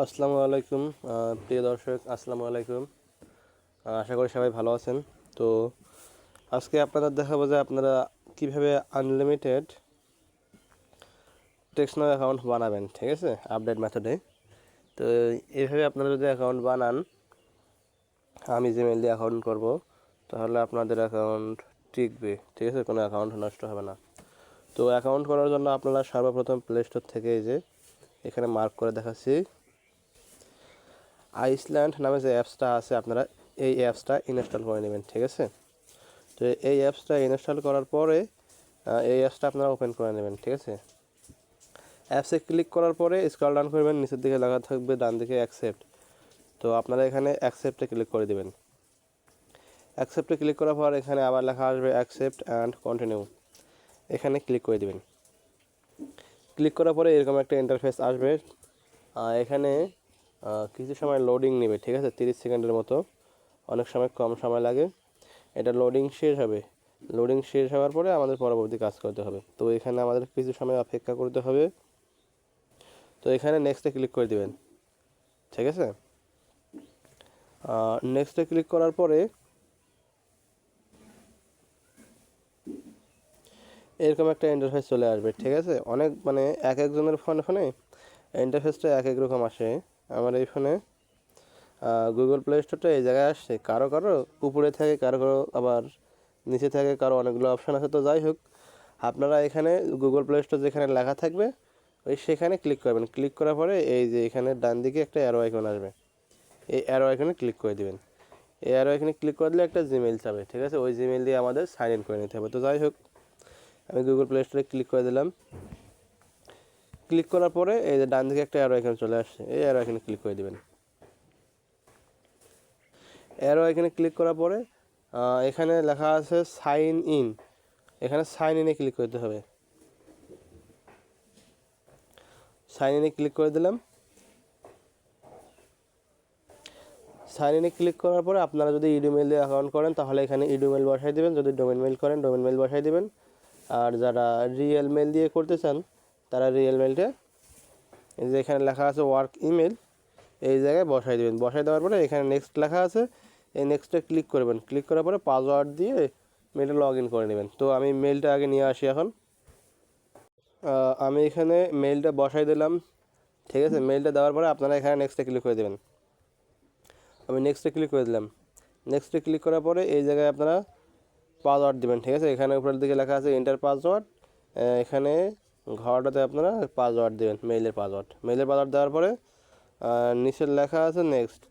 আসসালামু আলাইকুম। প্রিয় দর্শক, আসসালামু আলাইকুম। আশা করি সবাই ভালো আছেন। তো আজকে আপনাদের দেখাবো যে আপনারা কিভাবে আনলিমিটেড টেক্সনো অ্যাকাউন্ট বানাবেন, ঠিক আছে, আপডেট মেথডে। তো এইভাবে আপনারা যদি অ্যাকাউন্ট বানান, আমি জিমেল দিয়ে অ্যাকাউন্ট করব, তাহলে আপনাদের অ্যাকাউন্ট টিকবে, ঠিক আছে, কোনো অ্যাকাউন্ট নষ্ট হবে না। তো অ্যাকাউন্ট করার জন্য আপনারা সর্বপ্রথম প্লে স্টোর থেকে এই যে এখানে মার্ক করে দেখাচ্ছি, আইসল্যান্ড নামে যে অ্যাপসটা আছে, আপনারা এই অ্যাপসটা ইনস্টল করে নেবেন, ঠিক আছে। তো এই অ্যাপসটা ইনস্টল করার পরে এই অ্যাপসটা আপনারা ওপেন করে নেবেন, ঠিক আছে। অ্যাপসে ক্লিক করার পরে স্ক্রল ডাউন করবেন, নিচের দিকে লেখা থাকবে ডান দিকে অ্যাকসেপ্ট। তো আপনারা এখানে অ্যাকসেপ্টে ক্লিক করে দেবেন। অ্যাকসেপ্টে ক্লিক করার পর এখানে আবার লেখা আসবে অ্যাকসেপ্ট অ্যান্ড কন্টিনিউ, এখানে ক্লিক করে দেবেন। ক্লিক করার পরে এরকম একটা ইন্টারফেস আসবে। এখানে কিছু সময় লোডিং নেবে, ঠিক আছে, 30 সেকেন্ডের মতো, অনেক সময় কম সময় লাগে। এটা লোডিং শেষ হবে। লোডিং শেষ হওয়ার পরে আমাদের পরবর্তী কাজ করতে হবে। তো এখানে আমাদের কিছু সময় অপেক্ষা করতে হবে। তো এখানে নেক্সটে ক্লিক করে দিবেন, ঠিক আছে। নেক্সটে ক্লিক করার পরে এরকম একটা ইন্টারফেস চলে আসবে, ঠিক আছে। অনেক এক একজনের ফোনে ইন্টারফেসটা এক এক রকম আসে। আমার এই ফোনে গুগল প্লে স্টোরটা এই জায়গায় আসছে, কারো কারো উপরে থাকে, কারো কারো আবার নিচে থাকে, কারো অনেকগুলো অপশান আছে। তো যাই হোক, আপনারা এখানে গুগল প্লে স্টোর যেখানে লেখা থাকবে সেখানে ক্লিক করবেন। ক্লিক করার পরে এই যে এখানে ডান দিকে একটা অ্যারো আইকন আসবে, এই অ্যারো আইকনে ক্লিক করে দিবেন। এই অ্যারো আইকনে ক্লিক করে দিলে একটা জিমেইল যাবে, ঠিক আছে। ওই জিমেইল দিয়ে আমাদের সাইন ইন করে নিতে হবে। তো যাই হোক, আমি গুগল প্লে স্টোরে ক্লিক করে দিলাম। ক্লিক করার পরে এই যে ডান দিকে একটা অ্যারো আইকন চলে আসছে, এই অ্যারো আইকনে ক্লিক করে দিবেন। অ্যারো আইকনে ক্লিক করার পরে এখানে লেখা আছে সাইন ইন, এখানে সাইন ইনে ক্লিক করতে হবে। সাইন ইনে ক্লিক করে দিলাম। সাইন ইনে ক্লিক করার পরে আপনারা যদি ইমেল দিয়ে অ্যাকাউন্ট করেন তাহলে এখানে ইমেল বসাই দেবেন, যদি ডোমেন মেল করেন ডোমেন মেল বসাই দেবেন। আর যারা রিয়েল মেল দিয়ে করতে চান তারা রিয়েল মেলটা এই যে এখানে লেখা আছে ওয়ার্ক ইমেল, এই জায়গায় বসাই দেবেন। বসাই দেওয়ার পরে এখানে নেক্সট লেখা আছে, এই নেক্সটে ক্লিক করবেন। ক্লিক করার পরে পাসওয়ার্ড দিয়ে মেলটা লগ ইন করে নেবেন। তো আমি মেলটা আগে নিয়ে আসি এখন। আমি এখানে মেলটা বসাই দিলাম, ঠিক আছে। মেলটা দেওয়ার পরে আপনারা এখানে নেক্সটে ক্লিক করে দেবেন। আমি নেক্সটে ক্লিক করে দিলাম। নেক্সটে ক্লিক করার পরে এই জায়গায় আপনারা পাসওয়ার্ড দেবেন, ঠিক আছে। এখানে উপরের দিকে লেখা আছে এন্টার পাসওয়ার্ড, এখানে ঘরটাতে আপনারা পাসওয়ার্ড দেবেন, মেইলের পাসওয়ার্ড। মেইলের পাসওয়ার্ড দেওয়ার পরে নিচের লেখা আছে নেক্সট,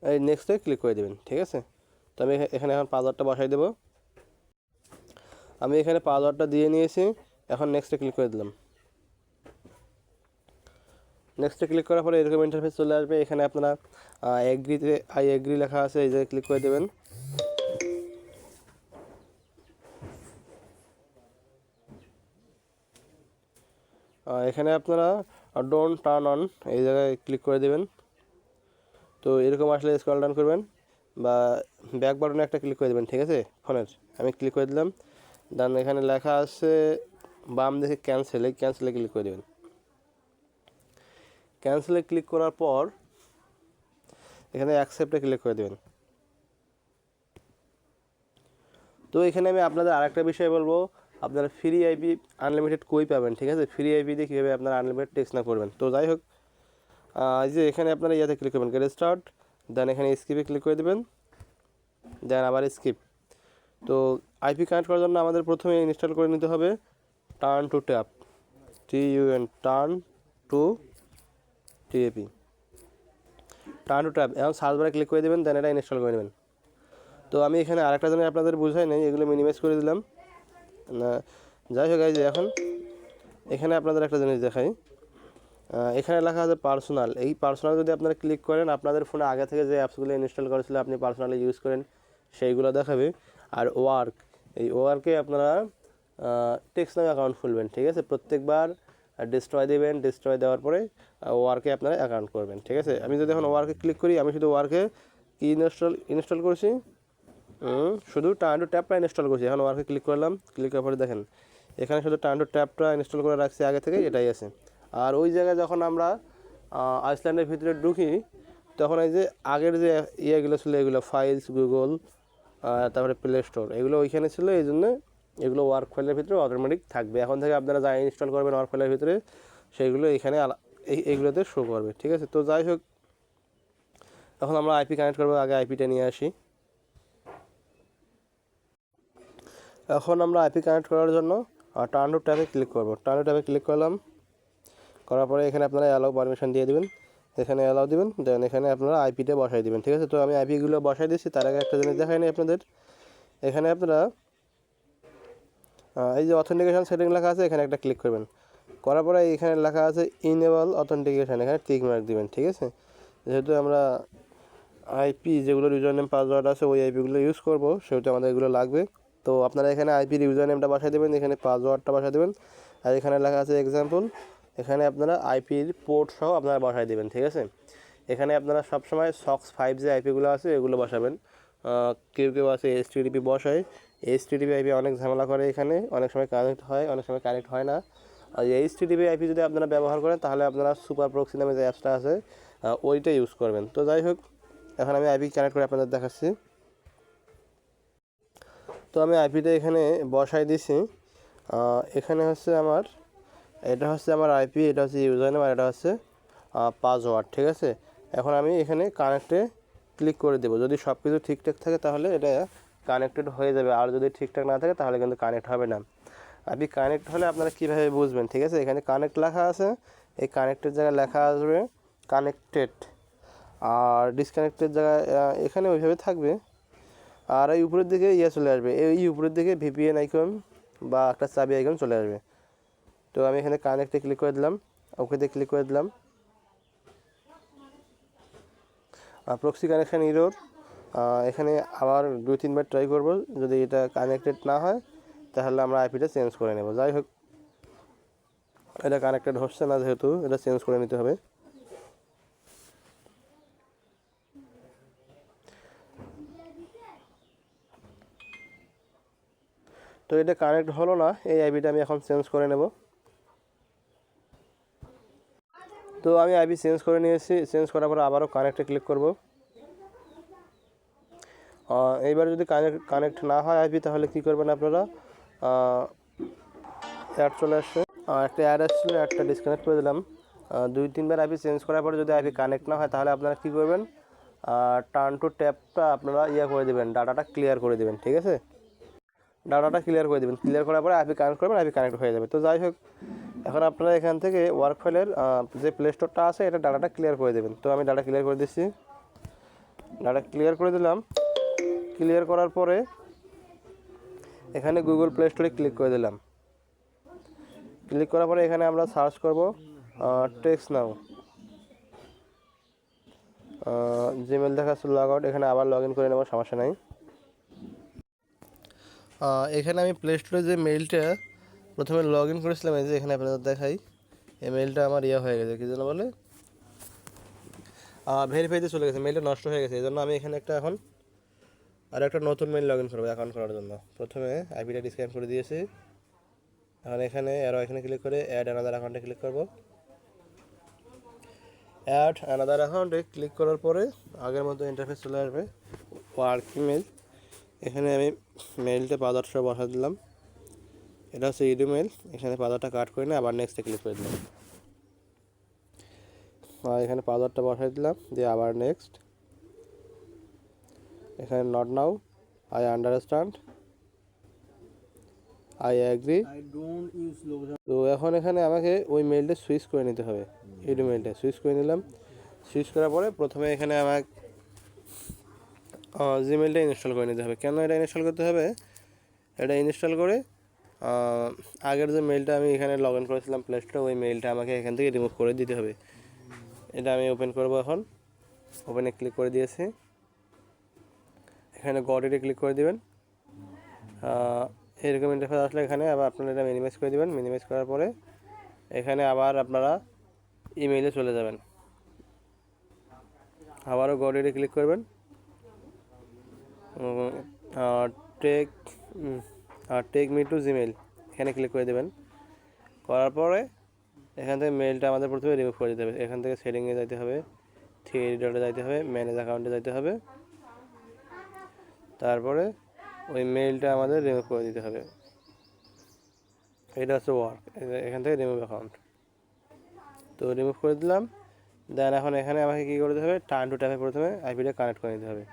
এই নেক্সটে ক্লিক করে দেবেন, ঠিক আছে। তো আমি এখানে এখন পাসওয়ার্ডটা বসাই দেবো। আমি এখানে পাসওয়ার্ডটা দিয়ে নিয়েছি, এখন নেক্সটে ক্লিক করে দিলাম। নেক্সটে ক্লিক করার পরে এরকম ইন্টারফেস চলে আসবে। এখানে আপনারা এগ্রিতে আই এগ্রি লেখা আছে, এই জায়গায় ক্লিক করে দেবেন। এখানে আপনারা ডোন্ট টার্ন অন এই জায়গায় ক্লিক করে দেবেন। তো এরকম আসলে স্ক্রল ডাউন করবেন বা ব্যাক বাটনে একটা ক্লিক করে দেবেন, ঠিক আছে, ফোনের। আমি ক্লিক করে দিলাম। দেন এখানে লেখা আছে বাম দিকে ক্যান্সেল, এই ক্যান্সেলে ক্লিক করে দেবেন। ক্যান্সেলে ক্লিক করার পর এখানে অ্যাকসেপ্টে ক্লিক করে দেবেন। তো এখানে আমি আপনাদের আরেকটা বিষয় বলবো, আপনারা ফ্রি আইপি আনলিমিটেড কই পাবেন, ঠিক আছে। ফ্রি আইপি দিয়ে কীভাবে আপনারা আনলিমিটেড টেক্সট না করবেন। তো যাই হোক, এই যে এখানে আপনারা ইয়াতে ক্লিক করবেন, গেট স্টার্ট, দেন এখানে স্কিপে ক্লিক করে দেবেন, দেন আবার স্কিপ। তো আইপি কানেক্ট করার জন্য আমাদের প্রথমে ইনস্টল করে নিতে হবে turn to tap, TUN, turn to TAP, turn to tap. এখন সার্চ বারে ক্লিক করে দেবেন, দেন এটা ইনস্টল করে নেবেন। তো আমি এখানে আরেকটা জিনিস আপনাদের বুঝাই নেই, এগুলো মিনিমাইজ করে দিলাম না। যাই হোক, এই যে এখন এখানে আপনাদের একটা জিনিস দেখাই, এখানে লেখা আছে পার্সোনাল। এই পার্সোনাল যদি আপনারা ক্লিক করেন, আপনাদের ফোনে আগে থেকে যে অ্যাপসগুলো ইনস্টল করেছিল আপনি পার্সোনালি ইউজ করেন সেইগুলো দেখাবে। আর ওয়ার্ক, এই ওয়ার্কে আপনারা টেক্সট নামে অ্যাকাউন্ট খুলবেন, ঠিক আছে। প্রত্যেকবার ডিস্ট্রয় দেবেন, ডিস্ট্রয় দেওয়ার পরে ওয়ার্কে আপনারা অ্যাকাউন্ট করবেন, ঠিক আছে। আমি যদি এখন ওয়ার্কে ক্লিক করি, আমি শুধু ওয়ার্কে কি ইনস্টল করছি, শুধু টার্ন টু ট্যাপটা ইনস্টল করছি। এখন ওয়ার্কে ক্লিক করলাম, ক্লিক করার পরে দেখেন এখানে শুধু টার্ন টু ট্যাপটা ইনস্টল করে রাখছি আগে থেকে, এটাই আছে। আর ওই জায়গায় যখন আমরা আইসল্যান্ডের ভিতরে ঢুকি তখন এই যে আগের যে ইয়েগুলো ছিল এগুলো ফাইলস গুগল তারপরে প্লে স্টোর এগুলো ওইখানে ছিল, এই জন্য এগুলো ওয়ার্ক ফাইলের ভিতরে অটোমেটিক থাকবে। এখন থেকে আপনারা যা ইনস্টল করবেন ওয়ার্ক ফাইলের ভিতরে সেইগুলো এখানে এইগুলোতে শো করবে, ঠিক আছে। তো যাই হোক, এখন আমরা আইপি কানেক্ট করবো, আগে আইপিটা নিয়ে আসি। এখন আমরা আইপি কানেক্ট করার জন্য টার্ন টু ট্যাবে ক্লিক করবো। টার্ন টু ট্যাবে ক্লিক করলাম, করার পরে এখানে আপনারা অ্যালাউ পারমিশন দিয়ে দেবেন, এখানে অ্যালাউ দিবেন, দেন এখানে আপনারা আইপিটা বসাই দিবেন, ঠিক আছে। তো আমি আইপিগুলো বসাই দিচ্ছি, তার আগে একটা জিনিস দেখাইনি আপনাদের। এখানে আপনারা এই যে অথেন্টিকেশন সেটিং লেখা আছে এখানে একটা ক্লিক করবেন, করার পরে এখানে লেখা আছে ইনেবল অথেন্টিকেশন, এখানে টিক মার্ক দিবেন, ঠিক আছে। যেহেতু আমরা আইপি যেগুলো ইউজার নেম পাসওয়ার্ড আছে ওই আইপিগুলো ইউজ করব, সেহেতু আমাদের এগুলো লাগবে। তো আপনারা এখানে আইপির ইউজার নেমটা বসাই দেবেন, এখানে পাসওয়ার্ডটা বসাই দেবেন, আর এখানে লেখা আছে এক্সাম্পল, এখানে আপনারা আইপির পোর্ট সহ আপনারা বসাই দেবেন, ঠিক আছে। এখানে আপনারা সবসময় সক্স 5 যে আইপিগুলো আছে এগুলো বসাবেন। কেউ কেউ আছে এইচটিটিপি বসায়, এইচটিটিপি আইপি অনেক ঝামেলা করে, এখানে অনেক সময় কানেক্ট হয়, অনেক সময় কানেক্ট হয় না। আর এইচটিটিপি আইপি যদি আপনারা ব্যবহার করেন তাহলে আপনারা সুপার প্রক্সি নামে যে অ্যাপসটা আছে ওইটা ইউজ করবেন। তো যাই হোক, এখন আমি আইপি কানেক্ট করে আপনাদের দেখাচ্ছি। তো আমি আইপিটা এখানে বসাই দিছি। এখানে হচ্ছে আমার, এটা হচ্ছে আমার আইপি, এটা হচ্ছে ইউজার নেম, আর এটা হচ্ছে পাসওয়ার্ড, ঠিক আছে। এখন আমি এখানে কানেক্টে ক্লিক করে দেবো। যদি সব কিছু ঠিকঠাক থাকে তাহলে এটা কানেক্টেড হয়ে যাবে, আর যদি ঠিকঠাক না থাকে তাহলে কিন্তু কানেক্ট হবে না। আইপি কানেক্ট হলে আপনারা কীভাবে বুঝবেন, ঠিক আছে। এখানে কানেক্ট লেখা আছে, এই কানেক্টের জায়গায় লেখা আসবে কানেক্টেড, আর ডিসকানেক্টের জায়গায় এখানে ওইভাবে থাকবে। আর এই উপরের দিকে ইয়ে চলে আসবে, এই উপরের দিকে ভিপিএন আইকন বা একটা চাবি আইকন চলে আসবে। তো আমি এখানে কানেক্টে ক্লিক করে দিলাম, ওকেতে ক্লিক করে দিলাম। প্রক্সি কানেকশান ইরোর, এখানে আবার 2-3 বার ট্রাই করব, যদি এটা কানেক্টেড না হয় তাহলে আমরা আইপিটা চেঞ্জ করে নেব। যাই হোক, এটা কানেক্টেড হচ্ছে না, যেহেতু এটা চেঞ্জ করে নিতে হবে। তো এটা কানেক্ট হলো না, এই আইপিটা আমি এখন চেঞ্জ করে নেব। তো আমি আইপি চেঞ্জ করে নিয়েছি, চেঞ্জ করার পর আবারও কানেক্টে ক্লিক করব। এইবার যদি কানেক্ট না হয় আইপি তাহলে কী করবেন আপনারা, অ্যাড চলে আসছে, একটা অ্যাড আসছিল, অ্যাডটা ডিসকানেক্ট করে দিলাম। 2-3 বার আইপি চেঞ্জ করার পরে যদি আইপি কানেক্ট না হয় তাহলে আপনারা কী করবেন, টার্ন টু ট্যাবটা আপনারা করে দেবেন, ডাটাটা ক্লিয়ার করে দেবেন, ঠিক আছে। ডাটাটা ক্লিয়ার করে দেবেন, ক্লিয়ার করার পরে আইপি কানেক্ট করবেন, আইপি কানেক্ট হয়ে যাবে। তো যাই হোক, এখন আপনারা এখান থেকে ওয়ার্ক ফাইলের যে প্লে স্টোরটা আছে এটা ডাটাটা ক্লিয়ার করে দেবেন। তো আমি ডাটা ক্লিয়ার করে দিচ্ছি, ডাটা ক্লিয়ার করে দিলাম। ক্লিয়ার করার পরে এখানে গুগল প্লে স্টোরে ক্লিক করে দিলাম। ক্লিক করার পরে এখানে আমরা সার্চ করব টেক্সট নাও, জিমেল দেখাচ্ছে লগ আউট, এখানে আবার লগ ইন করে নেব, সমস্যা নাই। এখানে আমি প্লে স্টোরে যে মেইলটা প্রথমে লগ ইন করেছিলাম, এই যে এখানে আপনাদের দেখাই, এই মেইলটা আমার হয়ে গেছে, কী জন্য বলে ভেরিফাইতে চলে গেছে, মেইলটা নষ্ট হয়ে গেছে। এই জন্য আমি এখানে এখন একটা নতুন মেইল লগ ইন করবো অ্যাকাউন্ট করার জন্য। প্রথমে আইপিটা ডিসকানেক্ট করে দিয়েছি, এখন এখানে এখানে ক্লিক করে অ্যাড অ্যানাদার অ্যাকাউন্টে ক্লিক করব। অ্যাড অ্যানাদার অ্যাকাউন্টে ক্লিক করার পরে আগের মতো ইন্টারফেস চলে আসবে, ওয়ার্ক ইমেল। এখানে আমি মেইলটা পাসওয়ার্ড সব বসা দিলাম, এটা হচ্ছে ইমেল, এখানে পাসওয়ার্ডটা কাট করে নিয়ে আবার নেক্সটে ক্লিক করে দিলাম, আর এখানে পাসওয়ার্ডটা বসাই দিলাম, দিয়ে আবার নেক্সট। এখানে not now, I understand, I agree. তো এখন এখানে আমাকে ওই মেইলটা সুইচ করে নিতে হবে, এই মেইলটা সুইচ করে নিলাম। সুইচ করার পরে প্রথমে এখানে আমাকে জিমেলটা ইনস্টল করে নিতে হবে। কেন এটা ইনস্টল করতে হবে, এটা ইনস্টল করে আগের যে মেইলটা আমি এখানে লগ ইন করেছিলাম প্লে স্টোরে, ওই মেইলটা আমাকে এখান থেকে রিমুভ করে দিতে হবে। এটা আমি ওপেন করব, এখন ওপেনে ক্লিক করে দিয়েছি, এখানে গট-ইটে ক্লিক করে দিবেন। এরকম ইন্টারফেস আসলে এখানে আবার আপনারা এটা মিনিমাইজ করে দেবেন। মিনিমাইজ করার পরে এখানে আবার আপনারা ইমেইলে চলে যাবেন, আবারও গট-ইটে ক্লিক করবেন, টেক মি টু জিমেইল, এখানে ক্লিক করে দেবেন। করার পরে এখান থেকে মেলটা আমাদের প্রথমে রিমুভ করে দিতে হবে। এখান থেকে সেটিংয়ে যাইতে হবে, থ্রি ডটে যাইতে হবে, ম্যানেজ অ্যাকাউন্টে যাইতে হবে, তারপরে ওই মেলটা আমাদের রিমুভ করে দিতে হবে। এটা হচ্ছে ওয়ার্ক। এখান থেকে রিমুভ অ্যাকাউন্ট, তো রিমুভ করে দিলাম। দেন এখন এখানে আমাকে কী করতে হবে, টার্ন টু ট্যাপে প্রথমে আইপিটা কানেক্ট করে নিতে হবে।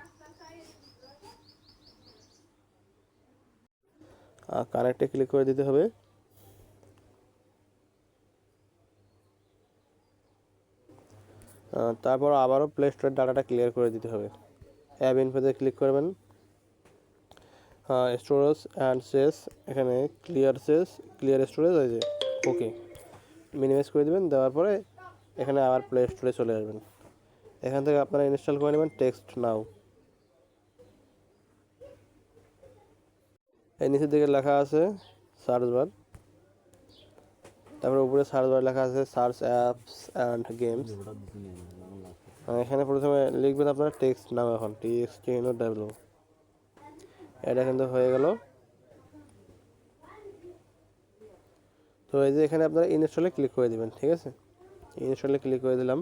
কানেক্টে ক্লিক করে দিতে হবে। তারপর আবারও প্লে স্টোরের ডাটাটা ক্লিয়ার করে দিতে হবে। অ্যাপ ইনফোতে ক্লিক করবেন, স্টোরেজ অ্যান্ড সেস, এখানে ক্লিয়ার স্টোরেজ আছে, ওকে মিনিমাইজ করে দেবেন। দেওয়ার পরে এখানে আবার প্লে স্টোরে চলে আসবেন। এখান থেকে আপনারা ইনস্টল করে নেবেন টেক্সট নাও। এই নিচের দিকে লেখা আছে সার্চ বার, তারপরে উপরে সার্চ বার লেখা আছে সার্চ অ্যাপস অ্যান্ড গেমস। এখানে প্রথমে লিখবেন আপনারা টেক্সট নাও, এখন TXTNOW, এটা কিন্তু হয়ে গেল। তো এই যে এখানে আপনারা ইনস্টলে ক্লিক করে দিবেন, ঠিক আছে। ইনস্টলে ক্লিক করে দিলাম,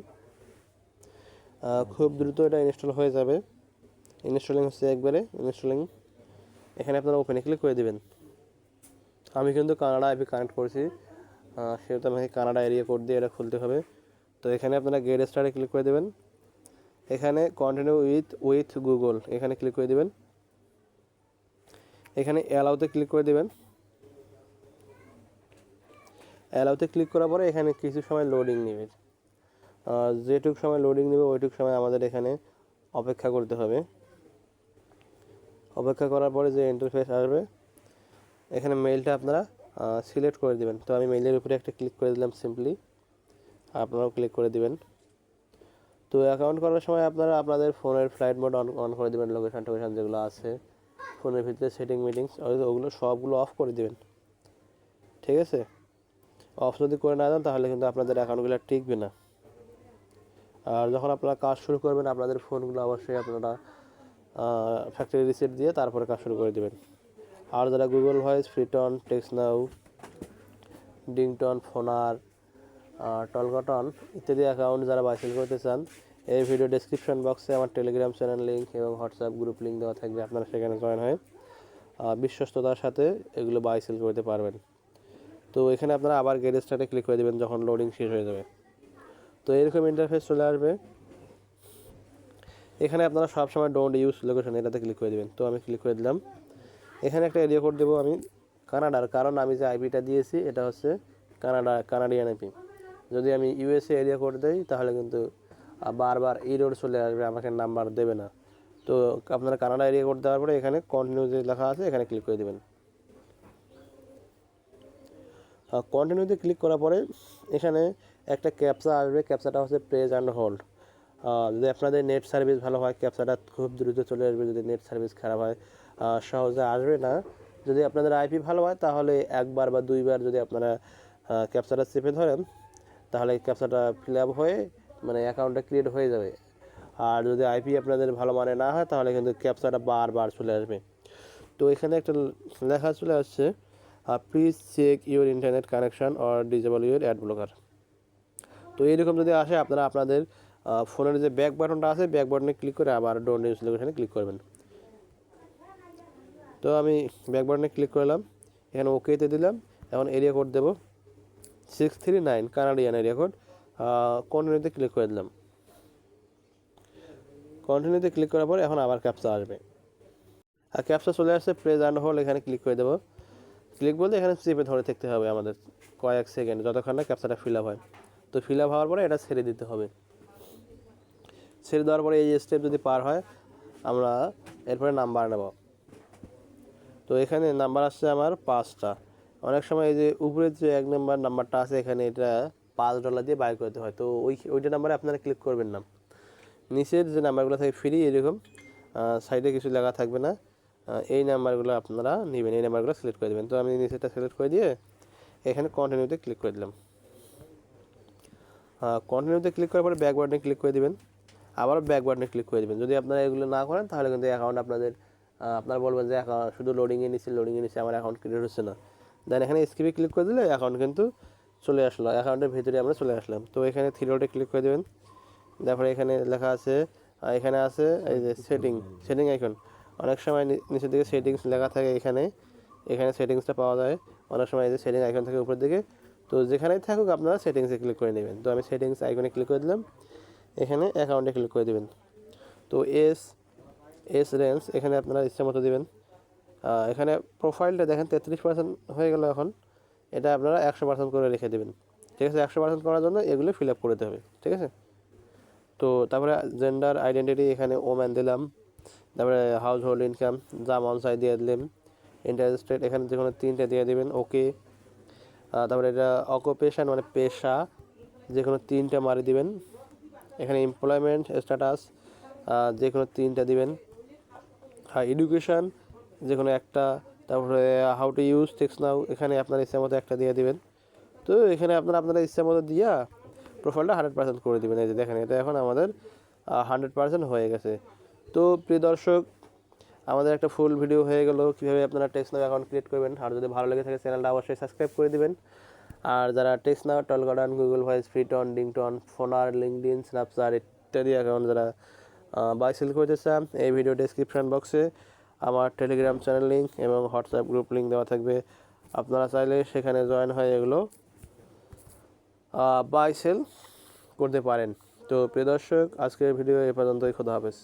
খুব দ্রুত এটা ইনস্টল হয়ে যাবে। ইনস্টলিং হচ্ছে একবারে ইনস্টলিং। এখানে আপনারা ওপেনে ক্লিক করে দিবেন। আমি কিন্তু কানাডা আইপি কানেক্ট করেছি, সেহেতু আমাকে কানাডা এরিয়া কোড দিয়ে এটা খুলতে হবে। তো এখানে আপনারা গেট স্টারে ক্লিক করে দেবেন। এখানে কন্টিনিউ উইথ গুগল এখানে ক্লিক করে দেবেন। এখানে অ্যালাউতে ক্লিক করে দেবেন। অ্যালাউতে ক্লিক করার পরে এখানে কিছু সময় লোডিং নেবে। যেটুক সময় লোডিং নেবে ওইটুক সময় আমাদের এখানে অপেক্ষা করতে হবে। অপেক্ষা করার পরে যে ইন্টারফেস আসবে, এখানে মেইলটা আপনারা সিলেক্ট করে দেবেন। তো আমি মেইলের উপরে একটা ক্লিক করে দিলাম সিম্পলি, আপনারাও ক্লিক করে দিবেন। তো অ্যাকাউন্ট করার সময় আপনারা আপনাদের ফোনের ফ্লাইট মোড অন করে দেবেন, লোকেশান টোকেশান যেগুলো আছে ফোনের ভিতরে সেটিং মিটিংস ওগুলো সবগুলো অফ করে দেবেন, ঠিক আছে। অফ যদি করে না দেন তাহলে কিন্তু আপনাদের অ্যাকাউন্টগুলো টিকবে না। আর যখন আপনারা কাজ শুরু করবেন আপনাদের ফোনগুলো অবশ্যই আপনারা ফ্যাক্টরি রিসেট দিয়ে তারপরে কাজ শুরু করে দেবেন। আর যারা গুগল ভয়েস, ফ্রিটন, টেক্সট নাও, ডিংটন, ফোনার, টলকটন ইত্যাদি অ্যাকাউন্ট যারা বাইসেল করতে চান, এই ভিডিও ডেসক্রিপশন বক্সে আমার টেলিগ্রাম চ্যানেল লিঙ্ক এবং হোয়াটসঅ্যাপ গ্রুপ লিঙ্ক দেওয়া থাকবে, আপনারা সেখানে জয়েন হয়ে বিশ্বস্ততার সাথে এগুলো বাইসেল করতে পারবেন। তো এখানে আপনারা আবার গেট স্টার্টে ক্লিক করে দেবেন যখন লোডিং শেষ হয়ে যাবে। তো এরকম ইন্টারফেস চলে আসবে। এখানে আপনারা সবসময় ডোন্ট ইউজ লোকেশন এটাতে ক্লিক করে দেবেন। তো আমি ক্লিক করে দিলাম। এখানে একটা এরিয়া কোড দেবো আমি কানাডার, কারণ আমি যে আইপিটা দিয়েছি এটা হচ্ছে কানাডিয়ান আইপি। যদি আমি ইউএসএ এরিয়া কোড দিই তাহলে কিন্তু বারবার এরর চলে আসবে, আমাকে নাম্বার দেবে না। তো আপনারা কানাডা এরিয়া কোড দেওয়ার পরে এখানে কন্টিনিউ যে লেখা আছে এখানে ক্লিক করে দেবেন। কন্টিনিউতে ক্লিক করার পরে এখানে একটা ক্যাপচা আসবে, ক্যাপচাটা হচ্ছে প্রেস অ্যান্ড হোল্ড। যদি আপনাদের নেট সার্ভিস ভালো হয় ক্যাপচাটা খুব দ্রুত চলে আসবে, যদি নেট সার্ভিস খারাপ হয় সহজে আসবে না। যদি আপনাদের আইপি ভালো হয় তাহলে একবার বা দুইবার যদি আপনারা ক্যাপচাটা চেপে ধরেন তাহলে ক্যাপচাটা ফিল আপ হয়ে মানে অ্যাকাউন্টটা ক্রিয়েট হয়ে যাবে। আর যদি আইপি আপনাদের ভালো মানে না হয় তাহলে কিন্তু ক্যাপচাটা বারবার চলে আসবে। তো এখানে একটা লেখা চলে আসছে, please check your internet connection or disable your ad blocker. তো এইরকম যদি আসে আপনারা আপনাদের ফোনের যে ব্যাক বাটনটা আছে ব্যাক বাটনে ক্লিক করে আবার ডোন্ট ইউজ লোকেশনে ক্লিক করবেন। তো আমি ব্যাক বাটনে ক্লিক করলাম, এখানে ওকেতে দিলাম। এখন এরিয়া কোড দেবো 639 কানাডিয়ান এরিয়া কোড। কন্টিনিউতে ক্লিক করে দিলাম। কন্টিনিউতে ক্লিক করার পর এখন আবার ক্যাপচা আসবে, আর ক্যাপচা চলে আসছে প্রেস অ্যান্ড হোল্ড, এখানে ক্লিক করে দেবো। ক্লিক বলতে এখানে চেপে ধরে থাকতে হবে আমাদের কয়েক সেকেন্ড যতক্ষণ না ক্যাপচাটা ফিল আপ হয়। তো ফিল আপ হওয়ার পরে এটা ছেড়ে দিতে হবে। ছেড়ে দেওয়ার পরে এই স্টেপ যদি পার হয় আমরা এরপরে নাম্বার নেব। তো এখানে নাম্বার আসছে আমার 5টা। অনেক সময় এই যে উপরে যে 1 নম্বর নাম্বারটা আছে এখানে এটা $5 দিয়ে বাই করতে হয়, তো ওইটা নাম্বারে আপনারা ক্লিক করবেন না। নিচের যে নাম্বারগুলো থাকে ফ্রি এরকম সাইডে কিছু লেখা থাকবে না, এই নাম্বারগুলো আপনারা নেবেন, এই নাম্বারগুলো সিলেক্ট করে দেবেন। তো আমি নিচেরটা সিলেক্ট করে দিয়ে এখানে কন্টিনিউতে ক্লিক করে দিলাম। কন্টিনিউতে ক্লিক করার পরে ব্যাক বাটনে ক্লিক করে দেবেন, আবারও ব্যাক বাটনে ক্লিক করে দেবেন। যদি আপনারা এগুলো না করেন তাহলে কিন্তু অ্যাকাউন্ট আপনারা বলবেন যে শুধু লোডিংয়ে নিচ্ছে আমার অ্যাকাউন্ট ক্রিয়েট হচ্ছে না। দেন এখানে স্কিপে ক্লিক করে দিলে অ্যাকাউন্ট কিন্তু চলে আসলো, অ্যাকাউন্টের ভিতরে আমরা চলে আসলাম। তো এখানে থ্রি ডটে ক্লিক করে দেবেন। তারপরে এখানে লেখা আছে, এখানে আছে এই যে সেটিং আইকন। অনেক সময় নিচের দিকে সেটিংস লেখা থাকে, এখানে সেটিংসটা পাওয়া যায়। অনেক সময় এই যে সেটিং আইকন থাকে উপরের দিকে। তো যেখানেই থাকুক আপনারা সেটিংসে ক্লিক করে নেবেন। তো আমি সেটিংস আইকনে ক্লিক করে দিলাম, এখানে অ্যাকাউন্টে ক্লিক করে দেবেন। তো এস রেঞ্জ এখানে আপনারা ইচ্ছা মতো দেবেন। এখানে প্রোফাইলটা দেখেন 33% হয়ে গেল, এখন এটা আপনারা 100% করে রেখে দেবেন। ঠিক আছে, 100% করার জন্য এগুলো ফিল আপ করতে হবে। ঠিক আছে, তো তারপরে জেন্ডার আইডেন্টিটি এখানে ওম্যান দিলাম। তারপরে হাউস হোল্ড ইনকাম যা মন চাই দিয়ে দিলাম। ইন্টারেস্টেড এখানে যে কোনো 3টে দিয়ে দেবেন, ওকে। তারপরে এটা অকুপেশান মানে পেশা, যে কোনো 3টে মারি দিবেন। এখানে এমপ্লয়মেন্ট স্ট্যাটাস যে কোনো 3টে দিবেন। এডুকেশান যে কোনো একটা। তারপরে হাউ টু ইউজ টেক্সট নাও এখানে আপনার ইচ্ছা মতো একটা দিয়ে দিবেন। তো এখানে আপনারা ইচ্ছা মতো দিয়া প্রোফাইলটা 100% করে দেবেন। এই যে দেখেন, এটা এখন আমাদের 100% হয়ে গেছে। তো প্রিয় দর্শক, আমাদের একটা ফুল ভিডিও হয়ে গেল কীভাবে আপনারা টেক্সট নাও অ্যাকাউন্ট ক্রিয়েট করবেন। আর যদি ভালো লেগে থাকে চ্যানেলটা অবশ্যই সাবস্ক্রাইব করে দিবেন। আর যারা টেক্সট নাও, টলগার্ডান, গুগল ভয়েস, ফ্রিটন, ডিংটন, ফোনার, লিঙ্কডিন, স্ন্যাপচ্যাট ইত্যাদি অ্যাকাউন্ট যারা বাই সেল করতে চান, এই ভিডিও ডেসক্রিপশন বক্সে আমার টেলিগ্রাম চ্যানেল লিঙ্ক এবং হোয়াটসঅ্যাপ গ্রুপ লিঙ্ক দেওয়া থাকবে। আপনারা চাইলে সেখানে জয়েন হয়ে এগুলো বাই সেল করতে পারেন। তো প্রিয় দর্শক, আজকের ভিডিও এ পর্যন্তই। খোদা হাফেজ।